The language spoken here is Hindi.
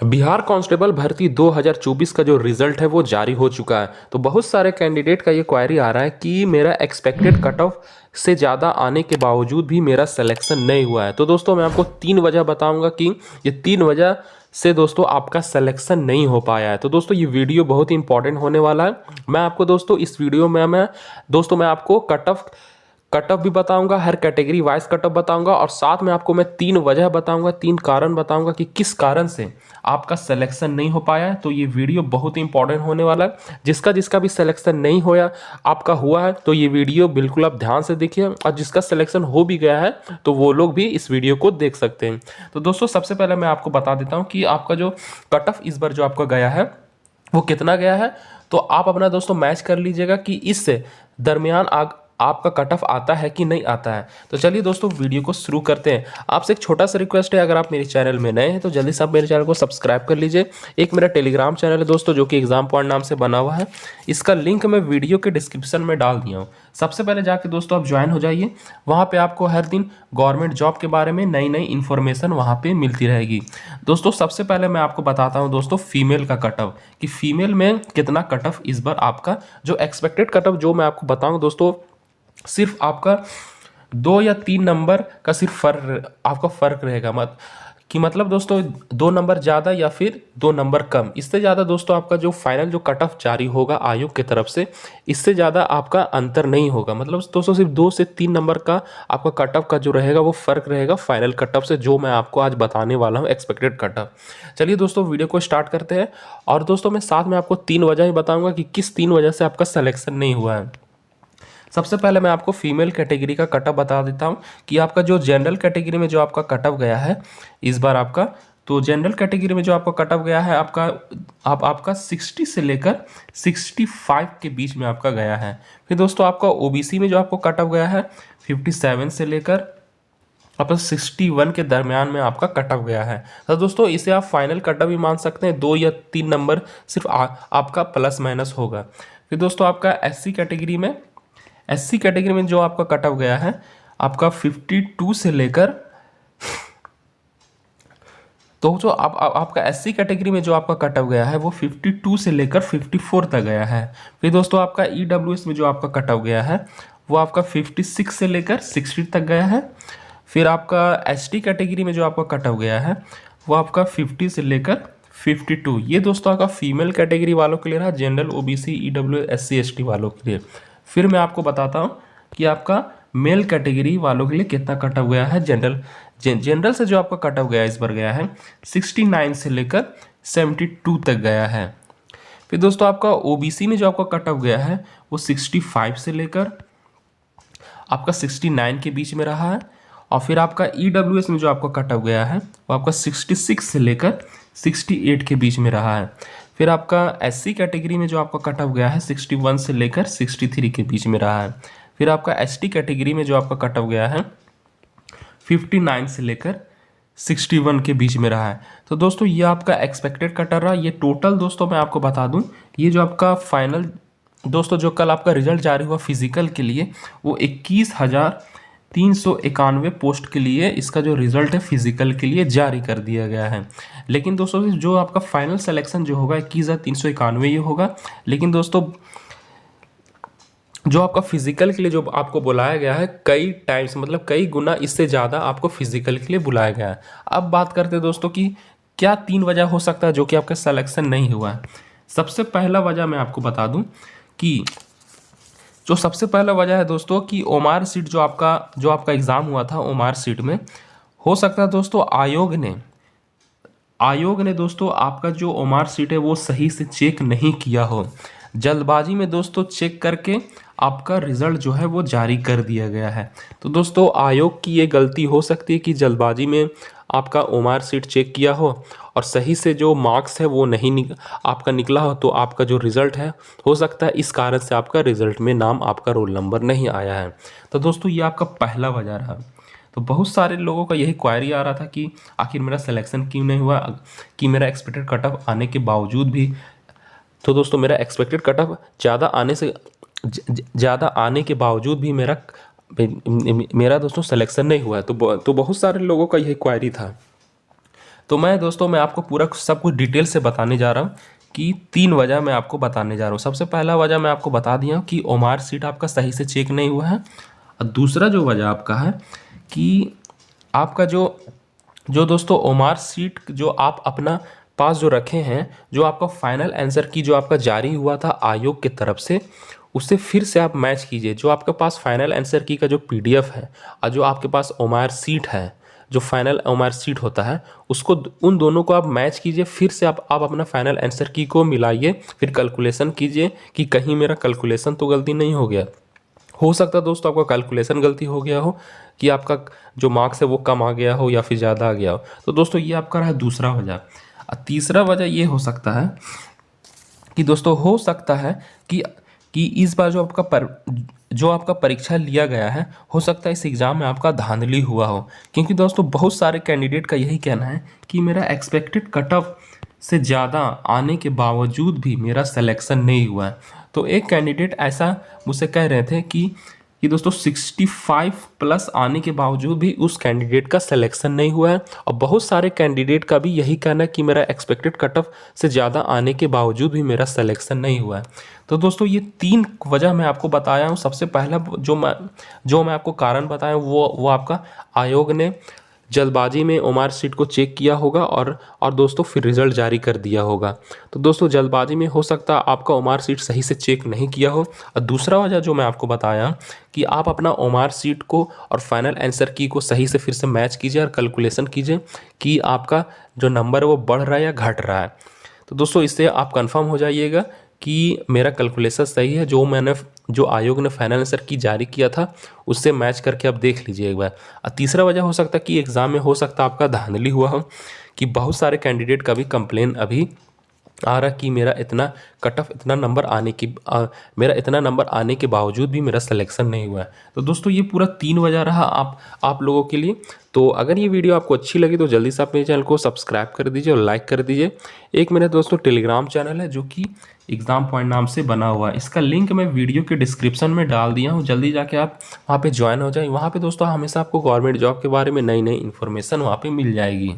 बिहार कांस्टेबल भर्ती 2024 का जो रिजल्ट है वो जारी हो चुका है। तो बहुत सारे कैंडिडेट का ये क्वेरी आ रहा है कि मेरा एक्सपेक्टेड कट ऑफ से ज़्यादा आने के बावजूद भी मेरा सिलेक्शन नहीं हुआ है। तो दोस्तों मैं आपको 3 वजह बताऊंगा कि ये 3 वजह से दोस्तों आपका सिलेक्शन नहीं हो पाया है। तो दोस्तों ये वीडियो बहुत ही इंपॉर्टेंट होने वाला है। मैं आपको दोस्तों इस वीडियो में मैं आपको कट ऑफ भी बताऊंगा, हर कैटेगरी वाइज कट ऑफ बताऊंगा और साथ में आपको मैं 3 वजह बताऊंगा, 3 कारण बताऊंगा कि किस कारण से आपका सिलेक्शन नहीं हो पाया है। तो ये वीडियो बहुत ही इंपॉर्टेंट होने वाला है। जिसका जिसका भी सिलेक्शन नहीं होया आपका हुआ है तो ये वीडियो बिल्कुल आप ध्यान से देखिए, और जिसका सिलेक्शन हो भी गया है तो वो लोग भी इस वीडियो को देख सकते हैं। तो दोस्तों सबसे पहले मैं आपको बता देता हूँ कि आपका जो कट ऑफ इस बार जो आपका गया है वो कितना गया है। तो आप अपना दोस्तों मैच कर लीजिएगा कि इस दरमियान आपका कट ऑफ आता है कि नहीं आता है। तो चलिए दोस्तों वीडियो को शुरू करते हैं। आपसे एक छोटा सा रिक्वेस्ट है, अगर आप मेरे चैनल में नए हैं तो जल्दी से आप मेरे चैनल को सब्सक्राइब कर लीजिए। एक मेरा टेलीग्राम चैनल है दोस्तों जो कि एग्जाम पॉइंट नाम से बना हुआ है, इसका लिंक मैं वीडियो के डिस्क्रिप्शन में डाल दिया हूँ। सबसे पहले जाके दोस्तों आप ज्वाइन हो जाइए। वहाँ पे आपको हर दिन गवर्नमेंट जॉब के बारे में नई नई इन्फॉर्मेशन वहाँ पे मिलती रहेगी। दोस्तों सबसे पहले मैं आपको बताता हूँ दोस्तों फीमेल का कट ऑफ, कि फीमेल में कितना कट ऑफ इस बार आपका जो एक्सपेक्टेड कट ऑफ जो मैं आपको बताऊँ दोस्तों, सिर्फ आपका 2 या 3 नंबर का सिर्फ फर्क रहेगा। मतलब दोस्तों 2 नंबर ज़्यादा या फिर 2 नंबर कम, इससे ज़्यादा दोस्तों आपका जो फाइनल जो कट ऑफ जारी होगा आयोग की तरफ से, इससे ज़्यादा आपका अंतर नहीं होगा। मतलब दोस्तों सिर्फ 2 से 3 नंबर का आपका कट ऑफ का जो रहेगा वो फ़र्क रहेगा फाइनल कट ऑफ से, जो मैं आपको आज बताने वाला हूँ एक्सपेक्टेड कट ऑफ। चलिए दोस्तों वीडियो को स्टार्ट करते हैं। और दोस्तों मैं साथ में आपको 3 वजह ही बताऊँगा कि किस 3 वजह से आपका सिलेक्शन नहीं हुआ है। सबसे पहले मैं आपको फीमेल कैटेगरी का कट ऑफ बता देता हूं कि आपका जो जनरल कैटेगरी में जो आपका कट ऑफ गया है इस बार आपका, तो जनरल कैटेगरी में जो आपका कट ऑफ गया है आपका 60 से लेकर 65 के बीच में आपका गया है। फिर दोस्तों आपका ओबीसी में जो आपको कट ऑफ गया है 57 से लेकर आपका 61 के दरमियान में आपका कट ऑफ गया है। तो दोस्तों इसे आप फाइनल कट ऑफ भी मान सकते हैं, 2 या 3 नंबर सिर्फ आपका प्लस माइनस होगा। फिर दोस्तों आपका एससी कैटेगरी में जो आपका कट ऑफ गया है आपका 52 से लेकर, तो जो आपका एससी कैटेगरी में जो आपका कट ऑफ गया है वो 52 से लेकर 54 तक गया है। फिर दोस्तों आपका ईडब्ल्यूएस में जो आपका कट ऑफ गया है वो आपका 56 से लेकर 60 तक गया है। फिर आपका एसटी कैटेगरी में जो आपका कट ऑफ गया है वो आपका 50 से लेकर 52। ये दोस्तों आपका फीमेल कैटेगरी वालों के लिए रहा, general OBC EWS SC ST वालों के लिए। फिर मैं आपको बताता हूँ कि आपका मेल कैटेगरी वालों के लिए कितना कट ऑफ गया है। जनरल से जो आपका कट ऑफ गया इस बार गया है 69 से लेकर 72 तक गया है। फिर दोस्तों आपका ओबीसी में जो आपका कट ऑफ गया है वो 65 से लेकर आपका 69 के बीच में रहा है। और फिर आपका ईडब्ल्यूएस में जो आपका कट ऑफ गया है वो आपका 66 से लेकर 68 के बीच में रहा है। फिर आपका एससी कैटेगरी में जो आपका कट ऑफ गया है 61 से लेकर 63 के बीच में रहा है। फिर आपका एसटी कैटेगरी में जो आपका कट ऑफ गया है 59 से लेकर 61 के बीच में रहा है। तो दोस्तों ये आपका एक्सपेक्टेड कट ऑफ रहा। ये टोटल दोस्तों मैं आपको बता दूं, ये जो आपका फाइनल दोस्तों जो कल आपका रिजल्ट जारी हुआ फिजिकल के लिए वो 21,391 पोस्ट के लिए इसका जो रिजल्ट है फिजिकल के लिए जारी कर दिया गया है। लेकिन दोस्तों जो आपका फाइनल सिलेक्शन जो होगा 21,391 ये होगा। लेकिन दोस्तों जो आपका फिजिकल के लिए जो आपको बुलाया गया है कई टाइम्स, मतलब कई गुना इससे ज़्यादा आपको फिजिकल के लिए बुलाया गया है। अब बात करते हैं दोस्तों कि क्या 3 वजह हो सकता है जो कि आपका सिलेक्शन नहीं हुआ है। सबसे पहला वजह मैं आपको बता दूं कि जो सबसे पहला वजह है दोस्तों कि ओमार सीट जो आपका एग्ज़ाम हुआ था ओमार सीट में, हो सकता है दोस्तों आयोग ने दोस्तों आपका जो ओमार सीट है वो सही से चेक नहीं किया हो। जल्दबाजी में दोस्तों चेक करके आपका रिज़ल्ट जो है वो जारी कर दिया गया है। तो दोस्तों आयोग की ये गलती हो सकती है कि जल्दबाजी में आपका ओमार सीट चेक किया हो और सही से जो मार्क्स है वो नहीं आपका निकला हो, तो आपका जो रिज़ल्ट है हो सकता है इस कारण से आपका रिज़ल्ट में नाम आपका रोल नंबर नहीं आया है। तो दोस्तों ये आपका पहला वजह रहा। तो बहुत सारे लोगों का यही क्वेरी आ रहा था कि आखिर मेरा सिलेक्शन क्यों नहीं हुआ, कि मेरा एक्सपेक्टेड कट ऑफ आने के बावजूद भी। तो दोस्तों मेरा एक्सपेक्टेड कट ऑफ ज़्यादा आने के बावजूद भी मेरा दोस्तों सिलेक्शन नहीं हुआ है। तो बहुत सारे लोगों का यही क्वेरी था। तो मैं आपको पूरा सब कुछ डिटेल से बताने जा रहा हूँ कि 3 वजह मैं आपको बताने जा रहा हूँ। सबसे पहला वजह मैं आपको बता दिया हूँ कि ओमार सीट आपका सही से चेक नहीं हुआ है। और दूसरा जो वजह आपका है कि आपका जो दोस्तों ओमार सीट जो आप अपना पास जो रखे हैं, जो आपका फाइनल आंसर की जो आपका जारी हुआ था आयोग की तरफ से, उससे फिर से आप मैच कीजिए। जो आपके पास फाइनल आंसर की का जो पीडीएफ है और जो आपके पास ओमार सीट है, जो फाइनल ओमार सीट होता है, उसको उन दोनों को आप मैच कीजिए। फिर से आप अपना फाइनल आंसर की को मिलाइए, फिर कैलकुलेशन कीजिए कि कहीं मेरा कैलकुलेशन तो गलती नहीं हो गया। हो सकता है दोस्तों आपका कैलकुलेशन गलती हो गया हो, कि आपका जो मार्क्स है वो कम आ गया हो या फिर ज़्यादा आ गया हो। तो दोस्तों ये आपका रहा दूसरा वजह। और तीसरा वजह ये हो सकता है कि दोस्तों हो सकता है कि इस बार जो आपका परीक्षा लिया गया है, हो सकता है इस एग्ज़ाम में आपका धांधली हुआ हो। क्योंकि दोस्तों बहुत सारे कैंडिडेट का यही कहना है कि मेरा एक्सपेक्टेड कट ऑफ से ज़्यादा आने के बावजूद भी मेरा सिलेक्शन नहीं हुआ है। तो एक कैंडिडेट ऐसा मुझसे कह रहे थे कि दोस्तों 65 प्लस आने के बावजूद भी उस कैंडिडेट का सिलेक्शन नहीं हुआ है। और बहुत सारे कैंडिडेट का भी यही कहना है कि मेरा एक्सपेक्टेड कट ऑफ से ज़्यादा आने के बावजूद भी मेरा सिलेक्शन नहीं हुआ है। तो दोस्तों ये 3 वजह मैं आपको बताया हूँ। सबसे पहला जो मैं आपको कारण बताया वो आपका आयोग ने जल्दबाजी में ओमार सीट को चेक किया होगा और दोस्तों फिर रिजल्ट जारी कर दिया होगा। तो दोस्तों जल्दबाजी में हो सकता है आपका ओमार सीट सही से चेक नहीं किया हो। और दूसरा वजह जो मैं आपको बताया कि आप अपना ओमार सीट को और फाइनल आंसर की को सही से फिर से मैच कीजिए और कैलकुलेशन कीजिए कि आपका जो नंबर है वो बढ़ रहा है या घट रहा है। तो दोस्तों इससे आप कंफर्म हो जाइएगा कि मेरा कैलकुलेशन सही है। जो आयोग ने फाइनल आंसर की जारी किया था उससे मैच करके आप देख लीजिए एक बार। और तीसरा वजह हो सकता है कि एग्ज़ाम में हो सकता है आपका धांधली हुआ हो, कि बहुत सारे कैंडिडेट का भी कंप्लेन अभी आ रहा कि मेरा इतना कट ऑफ मेरा इतना नंबर आने के बावजूद भी मेरा सिलेक्शन नहीं हुआ है। तो दोस्तों ये पूरा 3 वजह रहा आप लोगों के लिए। तो अगर ये वीडियो आपको अच्छी लगी तो जल्दी से आप मेरे चैनल को सब्सक्राइब कर दीजिए और लाइक कर दीजिए। एक मेरा दोस्तों टेलीग्राम चैनल है जो कि एग्ज़ाम पॉइंट नाम से बना हुआ है, इसका लिंक मैं वीडियो के डिस्क्रिप्शन में डाल दिया हूँ। जल्दी जाके आप वहाँ पे ज्वाइन हो जाए। वहाँ पे दोस्तों हमेशा आपको गवर्नमेंट जॉब के बारे में नई नई इन्फॉर्मेशन वहाँ पे मिल जाएगी।